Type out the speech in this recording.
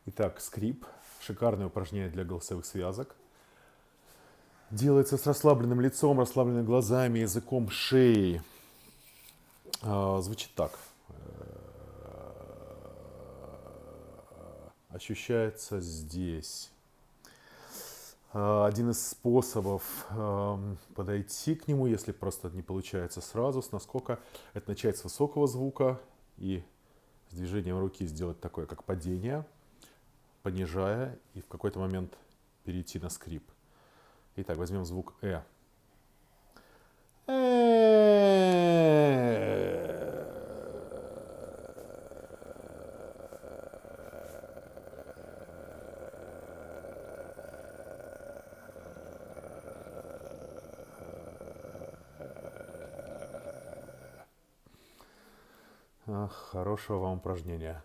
Итак, скрип. Шикарное упражнение для голосовых связок. Делается с расслабленным лицом, расслабленными глазами, языком, шеей. Звучит так. Ощущается здесь. Один из способов подойти к нему, если просто не получается сразу, с наскока, это начать с высокого звука и с движением руки сделать такое, как падение, понижая, и в какой-то момент перейти на скрип. Итак, возьмем звук «э». Хорошего вам упражнения.